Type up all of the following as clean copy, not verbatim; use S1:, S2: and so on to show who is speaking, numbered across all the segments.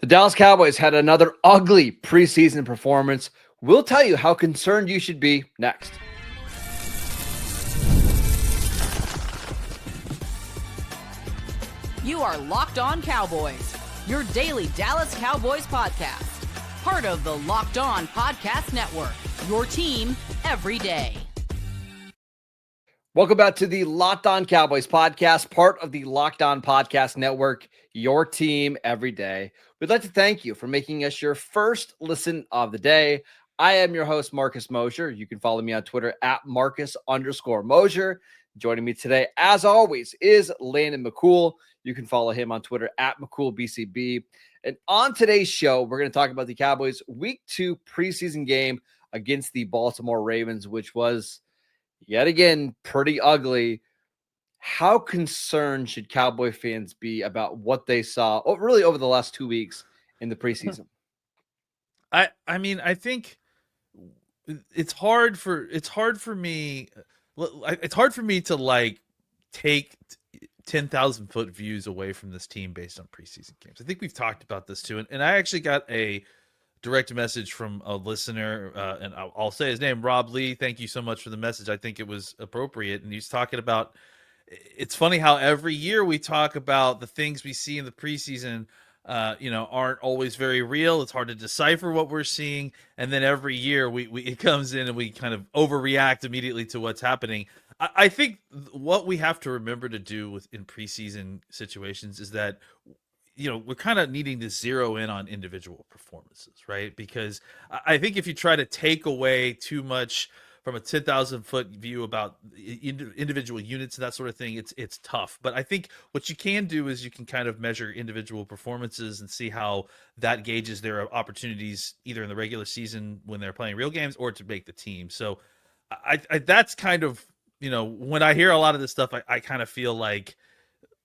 S1: Dallas Cowboys had another ugly preseason performance. We'll tell you how concerned you should be next.
S2: You are Locked On Cowboys, your daily Dallas Cowboys podcast. Part of the Locked On Podcast Network, your team every day.
S1: Welcome back to the Locked On Cowboys podcast, part of the Locked On Podcast Network, your team every day. We'd like to thank you for making us your first listen of the day. I am your host, Marcus Mosher. You can follow me on Twitter at Marcus_Mosher. Joining me today, as always, is Landon McCool. You can follow him on Twitter at McCoolBCB. And on today's show, we're going to talk about the Cowboys' Week 2 preseason game against the Baltimore Ravens, which was, yet again, pretty ugly. How concerned should Cowboy fans be about what they saw really over the last 2 weeks in the preseason?
S3: I think it's hard for me to like take 10,000 foot views away from this team based on preseason games. I think we've talked about this too. And I actually got a direct message from a listener, and I'll say his name, Rob Lee. Thank you so much for the message. I think it was appropriate. And he's talking about, it's funny how every year we talk about the things we see in the preseason, aren't always very real. It's hard to decipher what we're seeing. And then every year it comes in and we kind of overreact immediately to what's happening. I think what we have to remember to do in preseason situations is that, we're kind of needing to zero in on individual performances, right? Because I think if you try to take away too much from a 10,000 foot view about individual units and that sort of thing, it's tough. But I think what you can do is you can kind of measure individual performances and see how that gauges their opportunities either in the regular season when they're playing real games or to make the team. So I that's kind of, when I hear a lot of this stuff, I kind of feel like,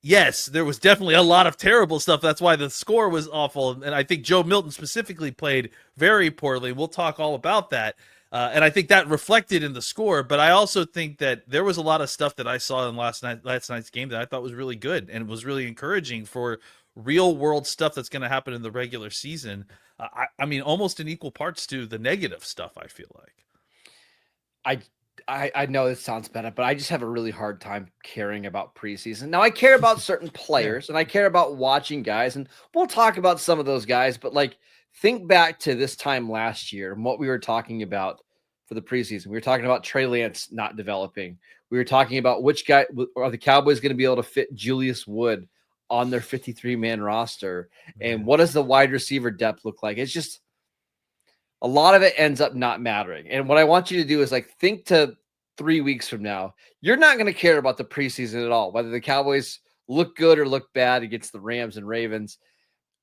S3: yes, there was definitely a lot of terrible stuff. That's why the score was awful. And I think Joe Milton specifically played very poorly. We'll talk all about that. And I think that reflected in the score. But I also think that there was a lot of stuff that I saw in last night's game that I thought was really good and was really encouraging for real world stuff that's going to happen in the regular season. I mean, almost in equal parts to the negative stuff, I feel like.
S1: I know this sounds bad, but I just have a really hard time caring about preseason. Now, I care about certain players and I care about watching guys, and we'll talk about some of those guys, but think back to this time last year and what we were talking about for the preseason. We were talking about Trey Lance not developing. We were talking about which guy are the Cowboys going to be able to fit Julius Wood on their 53-man roster, and what does the wide receiver depth look like? It's just a lot of it ends up not mattering. And what I want you to do is think to 3 weeks from now. You're not going to care about the preseason at all, whether the Cowboys look good or look bad against the Rams and Ravens.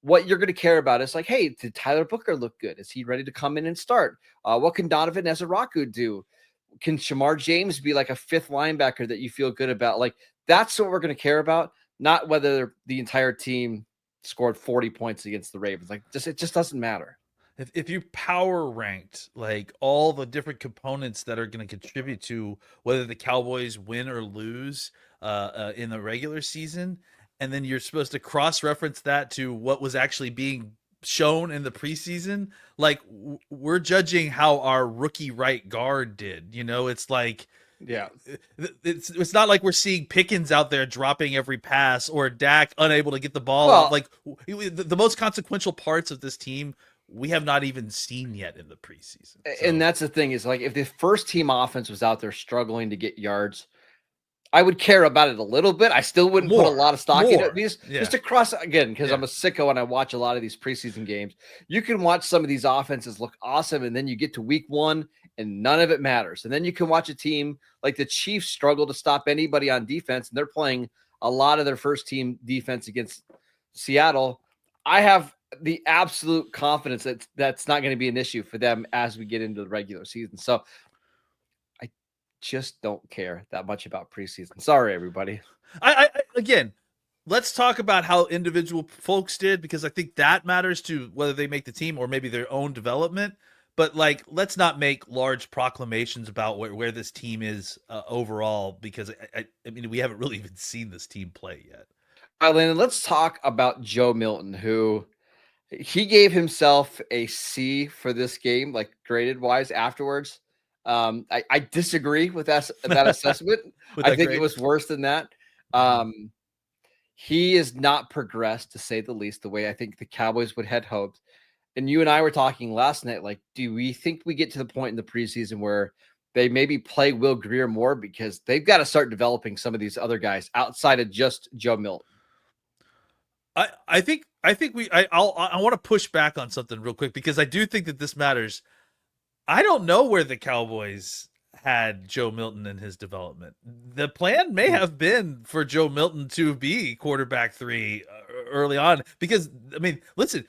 S1: What you're going to care about is hey, did Tyler Booker look good? Is he ready to come in and start? What can Donovan Ezeraku do? Can Shamar James be a fifth linebacker that you feel good about? That's what we're going to care about, not whether the entire team scored 40 points against the Ravens. It just doesn't matter.
S3: If you power ranked all the different components that are going to contribute to whether the Cowboys win or lose in the regular season, and then you're supposed to cross-reference that to what was actually being shown in the preseason, we're judging how our rookie right guard did. It's it's not like we're seeing Pickens out there dropping every pass or Dak unable to get the ball. The most consequential parts of this team we have not even seen yet in the preseason. So.
S1: And that's the thing is if the first team offense was out there struggling to get yards, I would care about it a little bit. I still wouldn't put a lot of stock in it. Just across again, because I'm a sicko and I watch a lot of these preseason games. You can watch some of these offenses look awesome, and then you get to week 1 and none of it matters. And then you can watch a team like the Chiefs struggle to stop anybody on defense, and they're playing a lot of their first team defense against Seattle. I have the absolute confidence that that's not going to be an issue for them as we get into the regular season. So I just don't care that much about preseason. Sorry, everybody.
S3: I again, let's talk about how individual folks did, because I think that matters to whether they make the team or maybe their own development. But let's not make large proclamations about where this team is overall, because I mean, we haven't really even seen this team play yet.
S1: All right, Landon, let's talk about Joe Milton, who He gave himself a C for this game, like graded wise afterwards. I disagree with that assessment.
S3: With
S1: I
S3: that
S1: think it
S3: grade?
S1: was worse than that. He is not progressed, to say the least, the way I think the Cowboys would had hoped. And you and I were talking last night, like, do we think we get to the point in the preseason where they maybe play Will Grier more because they've got to start developing some of these other guys outside of just Joe Milton?
S3: I think I want to push back on something real quick because I do think that this matters. I don't know where the Cowboys had Joe Milton in his development. The plan may have been for Joe Milton to be quarterback 3 early on because I mean, listen,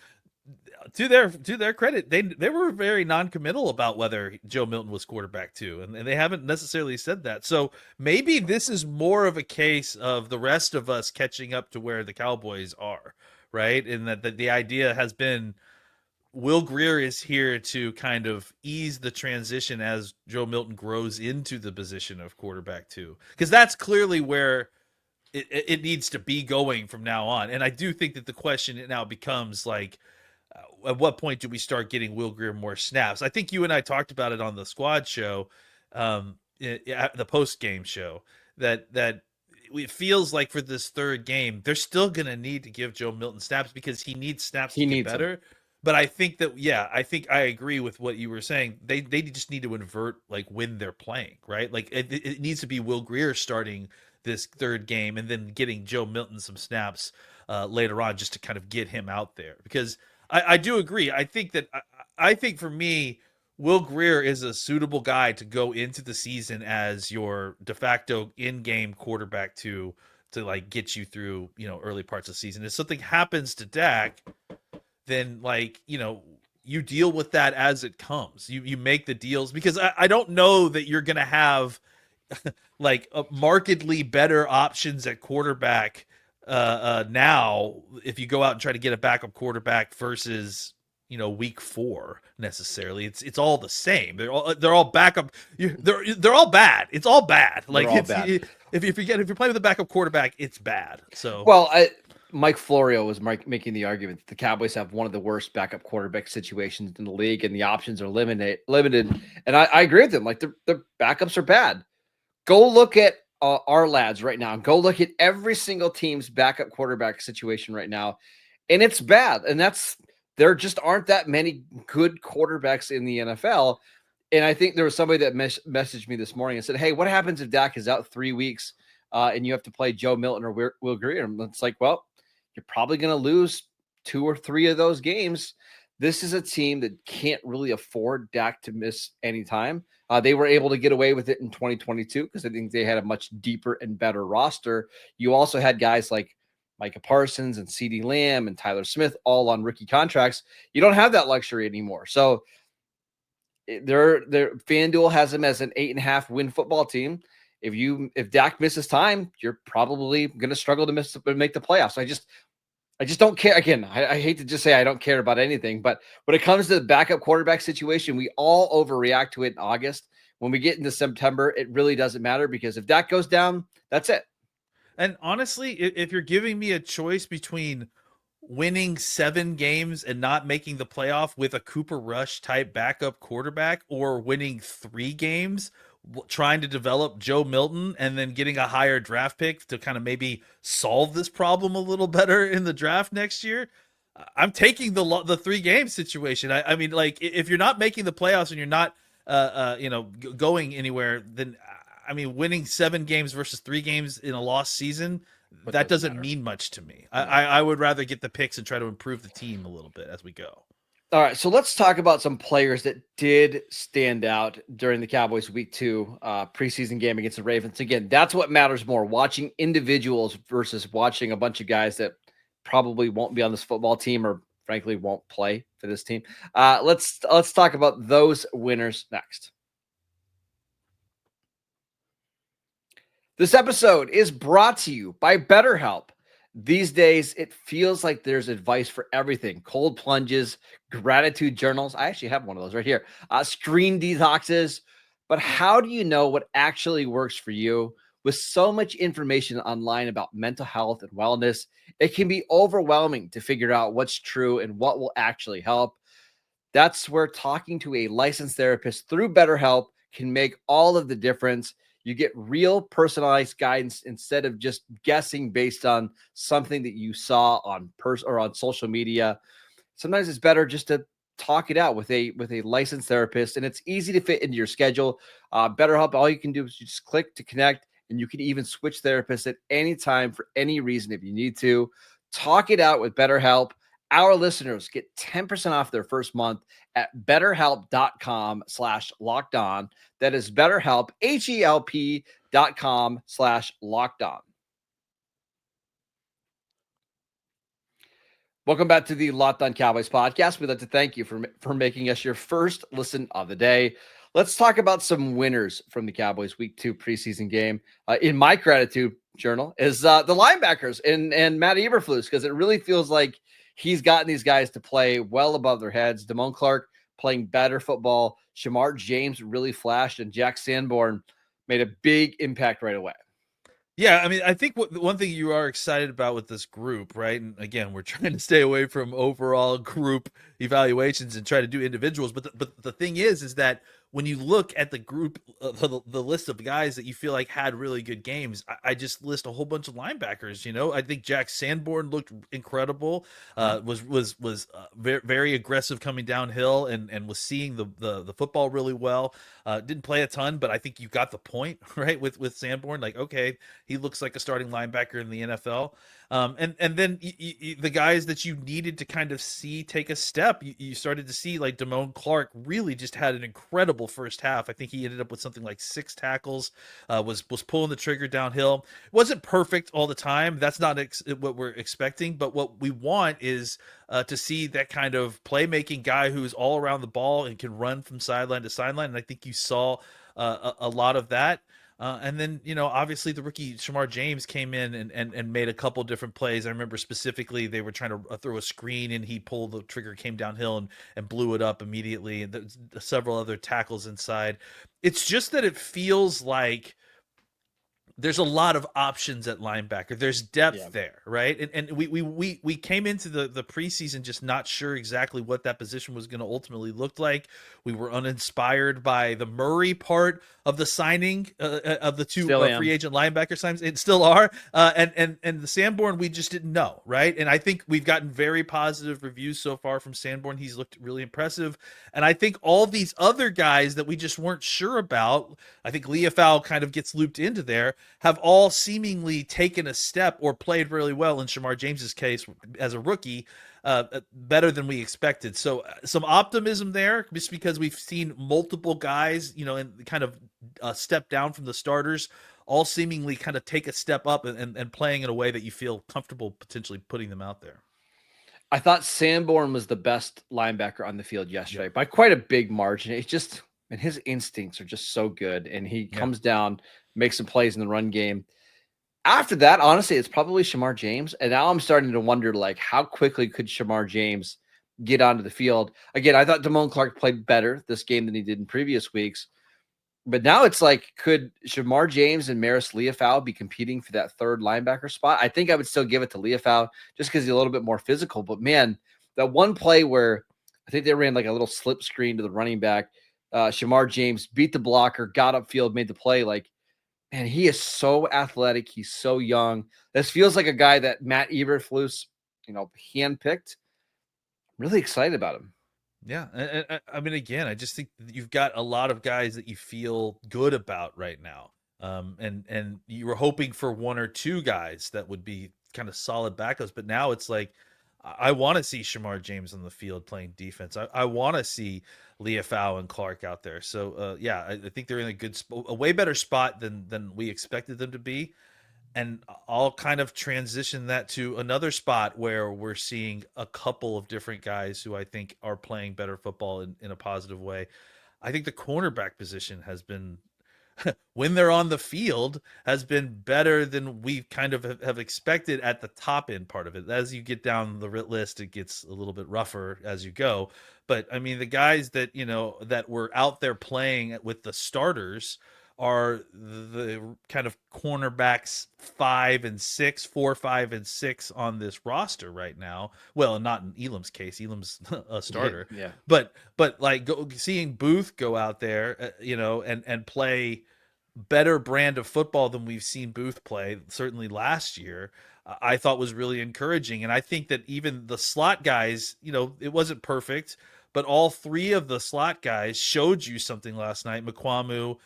S3: to their credit, they were very non-committal about whether Joe Milton was quarterback 2, and they haven't necessarily said that. So maybe this is more of a case of the rest of us catching up to where the Cowboys are, right? And that the idea has been Will Grier is here to kind of ease the transition as Joe Milton grows into the position of quarterback 2, because that's clearly where it needs to be going from now on. And I do think that the question now becomes like, at what point do we start getting Will Grier more snaps? I think you and I talked about it on the squad show, the post game show, that it feels like for this third game, they're still going to need to give Joe Milton snaps because he needs snaps to get better. But I think that, I think I agree with what you were saying. They just need to invert like when they're playing, right? Like it needs to be Will Grier starting this third game and then getting Joe Milton some snaps later on just to kind of get him out there. Because I do agree. I think for me, Will Grier is a suitable guy to go into the season as your de facto in-game quarterback to like get you through, early parts of the season. If something happens to Dak, then you deal with that as it comes. You make the deals, because I don't know that you're going to have like a markedly better options at quarterback now if you go out and try to get a backup quarterback versus week 4 necessarily. It's all the same. They're all backup. They're all bad. It's all bad. Like
S1: all bad.
S3: If you're playing with a backup quarterback, it's bad. So
S1: Mike Florio was making the argument that the Cowboys have one of the worst backup quarterback situations in the league, and the options are limited. And I agree with him. Like the backups are bad. Go look at our lads right now. Go look at every single team's backup quarterback situation right now, and it's bad. And there just aren't that many good quarterbacks in the NFL. And I think there was somebody that messaged me this morning and said, "Hey, what happens if Dak is out 3 weeks and you have to play Joe Milton or Will Grier?" And it's like, well, you're probably going to lose 2 or 3 of those games. This is a team that can't really afford Dak to miss any time. They were able to get away with it in 2022 because I think they had a much deeper and better roster. You also had guys like Micah Parsons and CeeDee Lamb and Tyler Smith all on rookie contracts. You don't have that luxury anymore. So FanDuel has them as an 8.5 win football team. If Dak misses time, you're probably going to struggle to make the playoffs. I just don't care. Again, I hate to just say I don't care about anything, but when it comes to the backup quarterback situation, we all overreact to it in August. When we get into September, it really doesn't matter, because if Dak goes down, that's it.
S3: And honestly, if you're giving me a choice between winning 7 games and not making the playoff with a Cooper Rush type backup quarterback, or winning 3 games trying to develop Joe Milton and then getting a higher draft pick to kind of maybe solve this problem a little better in the draft next year, I'm taking the 3 game situation. I mean, like, if you're not making the playoffs and you're not going anywhere, then I mean, winning 7 games versus 3 games in a lost season, that doesn't mean much to me. I would rather get the picks and try to improve the team a little bit as we go.
S1: All right, so let's talk about some players that did stand out during the Cowboys Week 2 preseason game against the Ravens. Again, that's what matters more, watching individuals versus watching a bunch of guys that probably won't be on this football team or frankly won't play for this team. Let's talk about those winners next. This episode is brought to you by BetterHelp. These days, it feels like there's advice for everything. Cold plunges, gratitude journals. I actually have one of those right here. Screen detoxes. But how do you know what actually works for you? With so much information online about mental health and wellness, it can be overwhelming to figure out what's true and what will actually help. That's where talking to a licensed therapist through BetterHelp can make all of the difference. You get real personalized guidance instead of just guessing based on something that you saw on or on social media. Sometimes it's better just to talk it out with a licensed therapist, and it's easy to fit into your schedule. BetterHelp, all you can do is you just click to connect, and you can even switch therapists at any time for any reason if you need to. Talk it out with BetterHelp. Our listeners get 10% off their first month at betterhelp.com/lockedon. That is BetterHelp, HELP.com/lockedon. Welcome back to the Locked On Cowboys podcast. We'd like to thank you for making us your first listen of the day. Let's talk about some winners from the Cowboys Week 2 preseason game. In my gratitude journal is the linebackers and Matt Eberflus, because it really feels like he's gotten these guys to play well above their heads. Damone Clark playing better football. Shamar James really flashed, and Jack Sanborn made a big impact right away.
S3: Yeah, I mean, I think one thing you are excited about with this group, right? And again, we're trying to stay away from overall group evaluations and try to do individuals. But the thing is that when you look at the group, the list of guys that you feel like had really good games, I just list a whole bunch of linebackers. You know, I think Jack Sanborn looked incredible. Was very, very aggressive coming downhill and was seeing the football really well. Didn't play a ton, but I think you got the point, right? With Sanborn, like, okay, he looks like a starting linebacker in the NFL. And then the guys that you needed to kind of see take a step, you started to see, like Damone Clark really just had an incredible first half. I think he ended up with something like 6 tackles, was pulling the trigger downhill. It wasn't perfect all the time. That's not what we're expecting, but what we want is to see that kind of playmaking guy who's all around the ball and can run from sideline to sideline. And I think you saw a lot of that. And then, you know, obviously the rookie Shamar James came in and made a couple different plays. I remember specifically they were trying to throw a screen and he pulled the trigger, came downhill and blew it up immediately. And there's several other tackles inside. It's just that it feels like there's a lot of options at linebacker. There's depth there, right? And we came into the preseason just not sure exactly what that position was going to ultimately look like. We were uninspired by the Murray part of the signing of the two free agent linebacker signings. It still are. And the Sanborn, we just didn't know, right? And I think we've gotten very positive reviews so far from Sanborn. He's looked really impressive. And I think all these other guys that we just weren't sure about, I think Leofau kind of gets looped into there, have all seemingly taken a step or played really well in Shamar James's case as a rookie, better than we expected. So some optimism there, just because we've seen multiple guys, you know, and kind of step down from the starters, all seemingly kind of take a step up and playing in a way that you feel comfortable potentially putting them out there.
S1: I thought Sanborn was the best linebacker on the field yesterday by quite a big margin. It's just, and his instincts are just so good. And he comes down, makes some plays in the run game. After that, honestly, it's probably Shamar James. And now I'm starting to wonder, like, how quickly could Shamar James get onto the field? Again, I thought Damone Clark played better this game than he did in previous weeks. But now it's like, could Shamar James and Maris Leofau be competing for that third linebacker spot? I think I would still give it to Leofau just because he's a little bit more physical. But, man, that one play where I think they ran like a little slip screen to the running back, Shamar James beat the blocker, got upfield, made the play. Like, man, he is so athletic. He's so young. This feels like a guy that Matt Eberflus, you know, handpicked. Really excited about him.
S3: Yeah. And I mean, again, I just think you've got a lot of guys that you feel good about right now. And you were hoping for one or two guys that would be kind of solid backups, but now it's like, I want to see Shamar James on the field playing defense. I want to see Leofau and Clark out there. So I think they're in a way better spot than we expected them to be. And I'll kind of transition that to another spot where we're seeing a couple of different guys who I think are playing better football in a positive way. I think the cornerback position has been, when they're on the field, has been better than we kind of have expected at the top end part of it. As you get down the list, it gets a little bit rougher as you go. But I mean, the guys that, you know, that were out there playing with the starters are the kind of cornerbacks 5 and 6, 4, 5, and 6 on this roster right now. Well, not in Elam's case. Elam's a starter.
S1: Yeah.
S3: But like seeing Booth go out there, and play better brand of football than we've seen Booth play, certainly last year, I thought was really encouraging. And I think that even the slot guys, it wasn't perfect, but all three of the slot guys showed you something last night. McQuamu,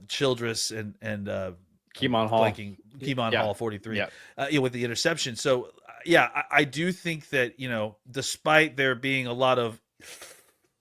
S3: Childress, and
S1: Keemon Hall.
S3: Keemon Hall, 43, with the interception. So I do think that, despite there being a lot of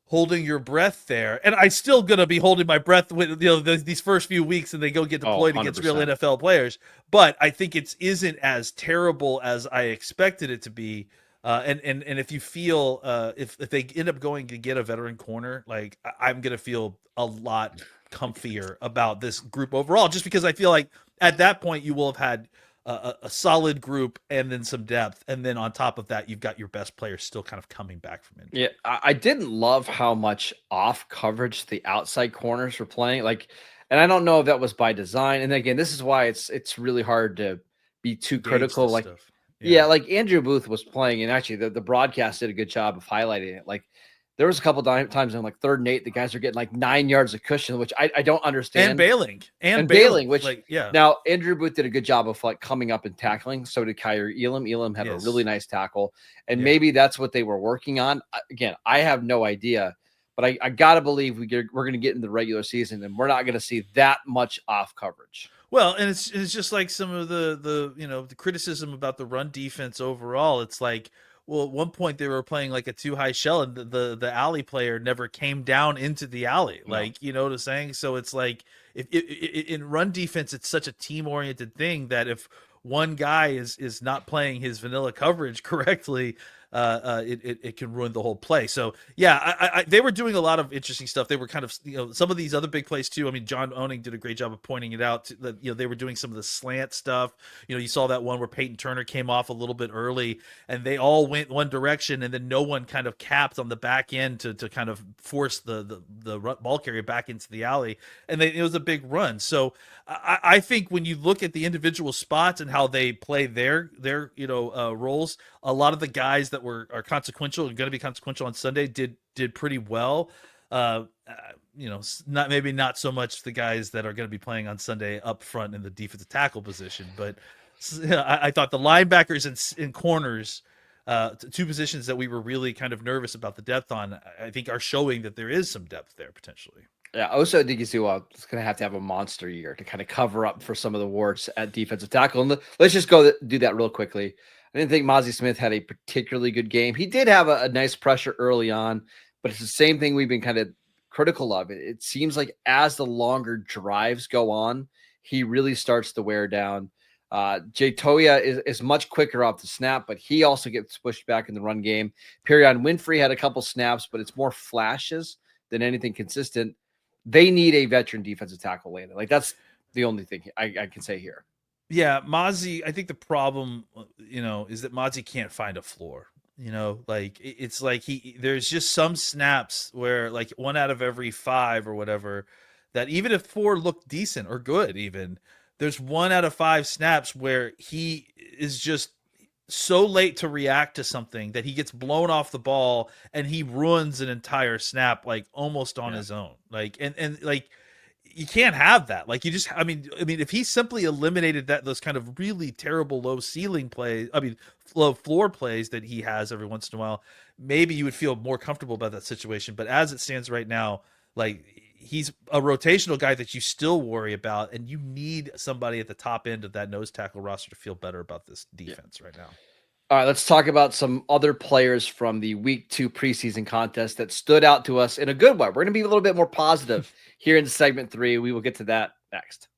S3: holding your breath there, and I still gonna be holding my breath with these first few weeks, and they go get deployed against real NFL players. But I think it isn't as terrible as I expected it to be. And if you feel if they end up going to get a veteran corner, like I'm gonna feel a lot comfier about this group overall, just because I feel like at that point you will have had a solid group and then some depth, and then on top of that you've got your best players still kind of coming back from injury.
S1: Yeah, I didn't love how much off coverage the outside corners were playing. And I don't know if that was by design. And again, this is why it's really hard to be too critical. Like, like Andrew Booth was playing, and actually the broadcast did a good job of highlighting it. Like, there was a couple times on like 3rd and 8, the guys are getting like 9 yards of cushion, which I don't understand.
S3: And bailing,
S1: which now Andrew Booth did a good job of like coming up and tackling. So did Kyrie Elam. Elam had a really nice tackle, and maybe that's what they were working on. Again, I have no idea, but I gotta believe we're going to get into the regular season, and we're not going to see that much off coverage.
S3: Well, and it's just like some of the criticism about the run defense overall. It's like, well, at one point they were playing like a too high shell, and the alley player never came down into the alley. No. Like, you know what I'm saying? So it's like, if in run defense, it's such a team oriented thing that if one guy is not playing his vanilla coverage correctly, it can ruin the whole play. So they were doing a lot of interesting stuff. They were kind of, some of these other big plays too. I mean, John Owning did a great job of pointing it out that, they were doing some of the slant stuff. You saw that one where Peyton Turner came off a little bit early, and they all went one direction, and then no one kind of capped on the back end to kind of force the ball carrier back into the alley. And it was a big run. So I think when you look at the individual spots and how they play their roles, a lot of the guys that are consequential and going to be consequential on Sunday did pretty well. Not so much the guys that are going to be playing on Sunday up front in the defensive tackle position, but I thought the linebackers and corners, two positions that we were really kind of nervous about the depth on, I think are showing that there is some depth there potentially.
S1: Yeah, Osa Odighizuwa is going to have a monster year to kind of cover up for some of the warts at defensive tackle. And let's just go do that real quickly. I didn't think Mazi Smith had a particularly good game. He did have a nice pressure early on, but it's the same thing we've been kind of critical of. It seems like as the longer drives go on, he really starts to wear down. Jay Toya is much quicker off the snap, but he also gets pushed back in the run game. Perion Winfrey had a couple snaps, but it's more flashes than anything consistent. They need a veteran defensive tackle, Landon. Like, that's the only thing I can say here.
S3: Yeah, Mazi, I think the problem, is that Mazi can't find a floor. Like, it's like there's just some snaps where, like, 1 out of every 5 or whatever, that even if 4 look decent or good, even there's 1 out of 5 snaps where he is just so late to react to something that he gets blown off the ball and he ruins an entire snap, like almost on his own. Like, and like, you can't have that. Like, you just, I mean, if he simply eliminated those kind of really terrible low ceiling plays, low floor plays that he has every once in a while, maybe you would feel more comfortable about that situation. But as it stands right now, like, he's a rotational guy that you still worry about, and you need somebody at the top end of that nose tackle roster to feel better about this defense right now.
S1: All right, let's talk about some other players from the Week 2 preseason contest that stood out to us in a good way. We're going to be a little bit more positive here in segment 3. We will get to that next.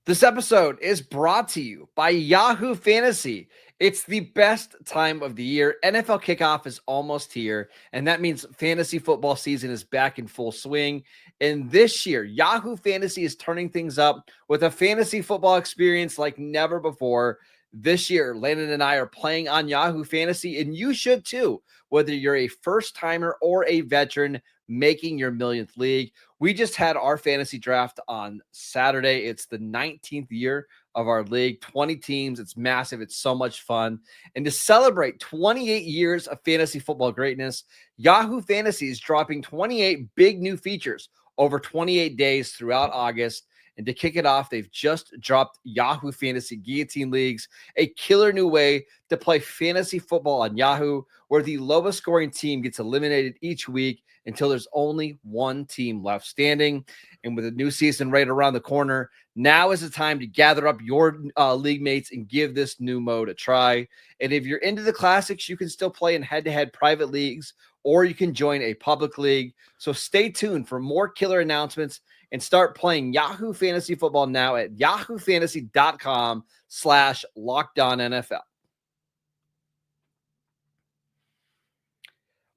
S1: This episode is brought to you by Yahoo Fantasy. It's the best time of the year. NFL kickoff is almost here, and that means fantasy football season is back in full swing. And this year, Yahoo Fantasy is turning things up with a fantasy football experience like never before. This year, Landon and I are playing on Yahoo Fantasy, and you should too, whether you're a first-timer or a veteran making your millionth league. We just had our fantasy draft on Saturday. It's the 19th year of our league, 20 teams. It's massive. It's so much fun. And to celebrate 28 years of fantasy football greatness, Yahoo Fantasy is dropping 28 big new features over 28 days throughout August. And to kick it off, they've just dropped Yahoo Fantasy Guillotine Leagues, a killer new way to play fantasy football on Yahoo, where the lowest scoring team gets eliminated each week until there's only one team left standing. And with a new season right around the corner, now is the time to gather up your league mates and give this new mode a try. And if you're into the classics, you can still play in head-to-head private leagues, or you can join a public league. So stay tuned for more killer announcements and start playing Yahoo Fantasy Football now at yahoofantasy.com/LockedOnNFL.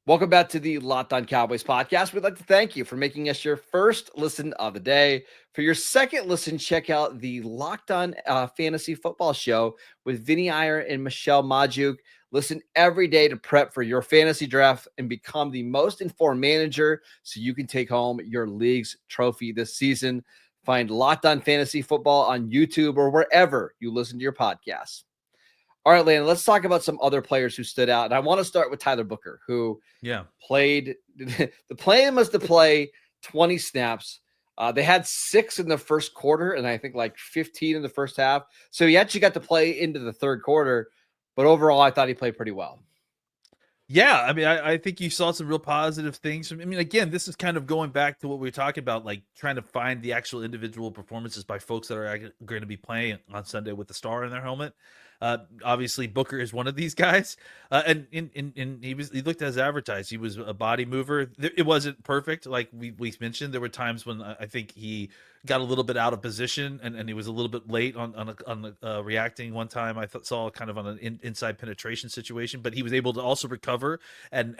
S1: Welcome back to the Locked On Cowboys podcast. We'd like to thank you for making us your first listen of the day. For your second listen, check out the Locked On Fantasy Football Show with Vinny Iyer and Michelle Majuk. Listen every day to prep for your fantasy draft and become the most informed manager so you can take home your league's trophy this season. Find Locked On Fantasy Football on YouTube or wherever you listen to your podcasts. All right, Landon, let's talk about some other players who stood out. And I want to start with Tyler Booker, who played – the plan was to play 20 snaps. They had 6 in the first quarter and I think like 15 in the first half. So he actually got to play into the third quarter. But overall, I thought he played pretty well.
S3: Yeah, I mean, I think you saw some real positive things. I mean, again, this is kind of going back to what we were talking about, like trying to find the actual individual performances by folks that are going to be playing on Sunday with the star in their helmet. Obviously, Booker is one of these guys, and he looked as advertised. He was a body mover. It wasn't perfect, like we mentioned. There were times when I think he got a little bit out of position, and he was a little bit late on reacting. One time, I saw kind of on an inside penetration situation, but he was able to also recover and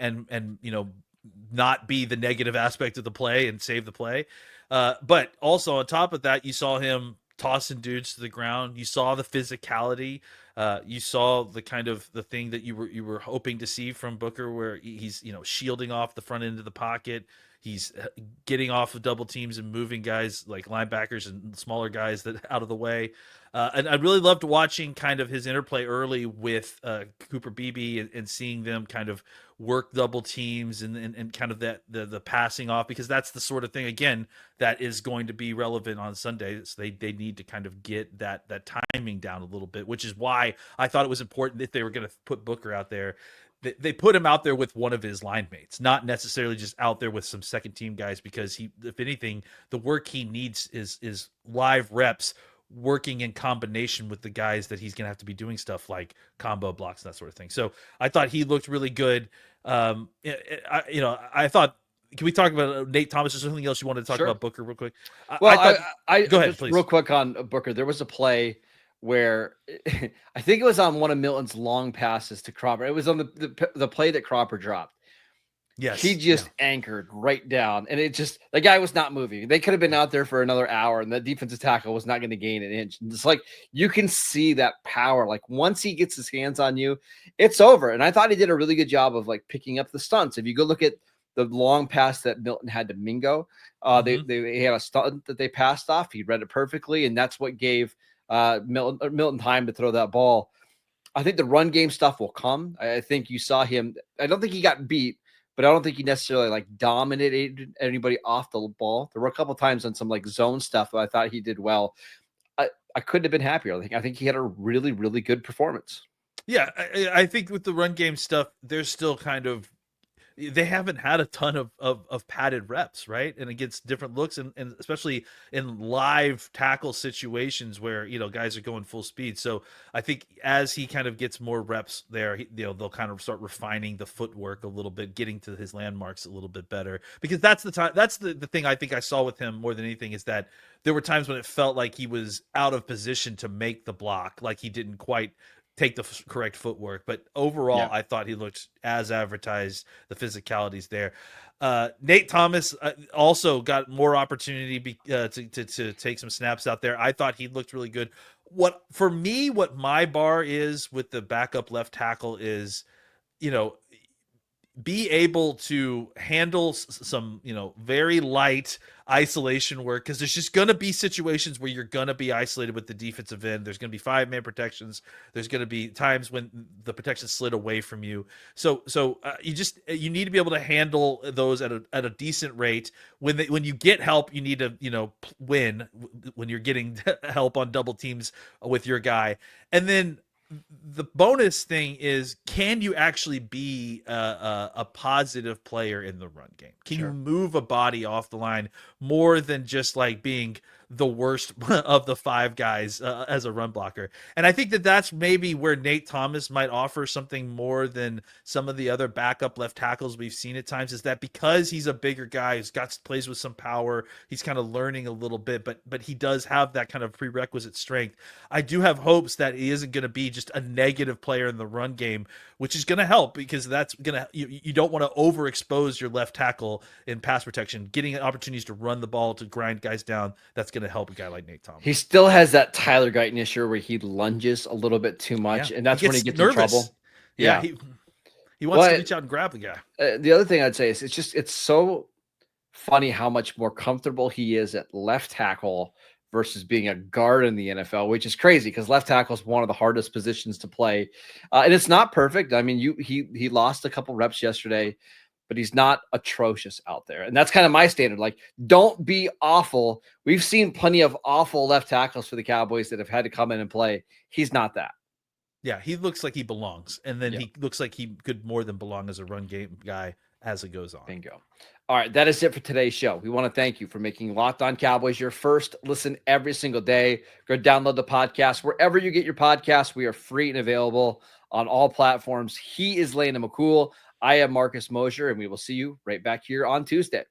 S3: not be the negative aspect of the play and save the play. But also on top of that, you saw him tossing dudes to the ground. You saw the physicality. You saw the kind of the thing that you were hoping to see from Booker, where he's shielding off the front end of the pocket. He's getting off of double teams and moving guys like linebackers and smaller guys that out of the way. And I really loved watching kind of his interplay early with Cooper Beebe and seeing them kind of work double teams and kind of the passing off, because that's the sort of thing, again, that is going to be relevant on Sunday. So they need to kind of get that timing down a little bit, which is why I thought it was important if they were going to put Booker out there. They put him out there with one of his line mates, not necessarily just out there with some second team guys, because if anything, the work he needs is live reps working in combination with the guys that he's going to have to be doing stuff like combo blocks and that sort of thing. So I thought he looked really good. I thought, can we talk about Nate Thomas? Is there something else you wanted to talk about Booker real quick?
S1: Well,
S3: I go ahead, please.
S1: Real quick on Booker. There was a play where I think it was on one of Milton's long passes to Cropper. It was on the play that Cropper dropped.
S3: Yes.
S1: He just anchored right down, and the guy was not moving. They could have been out there for another hour, and the defensive tackle was not going to gain an inch. And it's like, you can see that power. Like, once he gets his hands on you, it's over. And I thought he did a really good job of like picking up the stunts. If you go look at the long pass that Milton had to Mingo, they had a stunt that they passed off. He read it perfectly, and that's what gave Milton time to throw that ball. I think the run game stuff will come. I think you saw him. I don't think he got beat, but I don't think he necessarily like dominated anybody off the ball. There were a couple times on some like zone stuff that I thought he did well. I couldn't have been happier. I think he had a really, really good performance.
S3: Yeah, I think with the run game stuff, there's still kind of, they haven't had a ton of padded reps, right? And against different looks, and especially in live tackle situations where, guys are going full speed. So I think as he kind of gets more reps there, they'll kind of start refining the footwork a little bit, getting to his landmarks a little bit better, because that's the time. That's the thing I think I saw with him more than anything, is that there were times when it felt like he was out of position to make the block, like he didn't quite take the correct footwork. But overall, I thought he looked as advertised. The physicality's there. Nate Thomas also got more opportunity to take some snaps out there. I thought he looked really good. what for me, what my bar is with the backup left tackle is, be able to handle some, very light isolation work, because there's just going to be situations where you're going to be isolated with the defensive end. There's going to be 5-man protections. There's going to be times when the protection slid away from you. So you need to be able to handle those at a decent rate. When you get help, you need to, win when you're getting help on double teams with your guy. And then the bonus thing is, can you actually be a positive player in the run game? Can you move a body off the line more than just like being the worst of the 5 guys as a run blocker? And I think that that's maybe where Nate Thomas might offer something more than some of the other backup left tackles we've seen at times, is that because he's a bigger guy, he's plays with some power, he's kind of learning a little bit, but he does have that kind of prerequisite strength. I do have hopes that he isn't going to be just a negative player in the run game, which is going to help, because that's going to, you don't want to overexpose your left tackle in pass protection, getting opportunities to run the ball, to grind guys down. That's going to help a guy like Nate Thomas.
S1: He still has that Tyler Guyton issue where he lunges a little bit too much, and that's when he gets nervous. In trouble.
S3: Yeah. He wants to reach out and grab the guy.
S1: The other thing I'd say is it's so funny how much more comfortable he is at left tackle versus being a guard in the NFL, which is crazy because left tackle is one of the hardest positions to play. And it's not perfect. I mean, he lost a couple reps yesterday, but he's not atrocious out there. And that's kind of my standard. Like, don't be awful. We've seen plenty of awful left tackles for the Cowboys that have had to come in and play. He's not that.
S3: Yeah, he looks like he belongs. And then he looks like he could more than belong as a run game guy as it goes on.
S1: Bingo. All right, that is it for today's show. We want to thank you for making Locked On Cowboys your first listen every single day. Go download the podcast wherever you get your podcasts. We are free and available on all platforms. He is Landon McCool. I am Marcus Mosher, and we will see you right back here on Tuesday.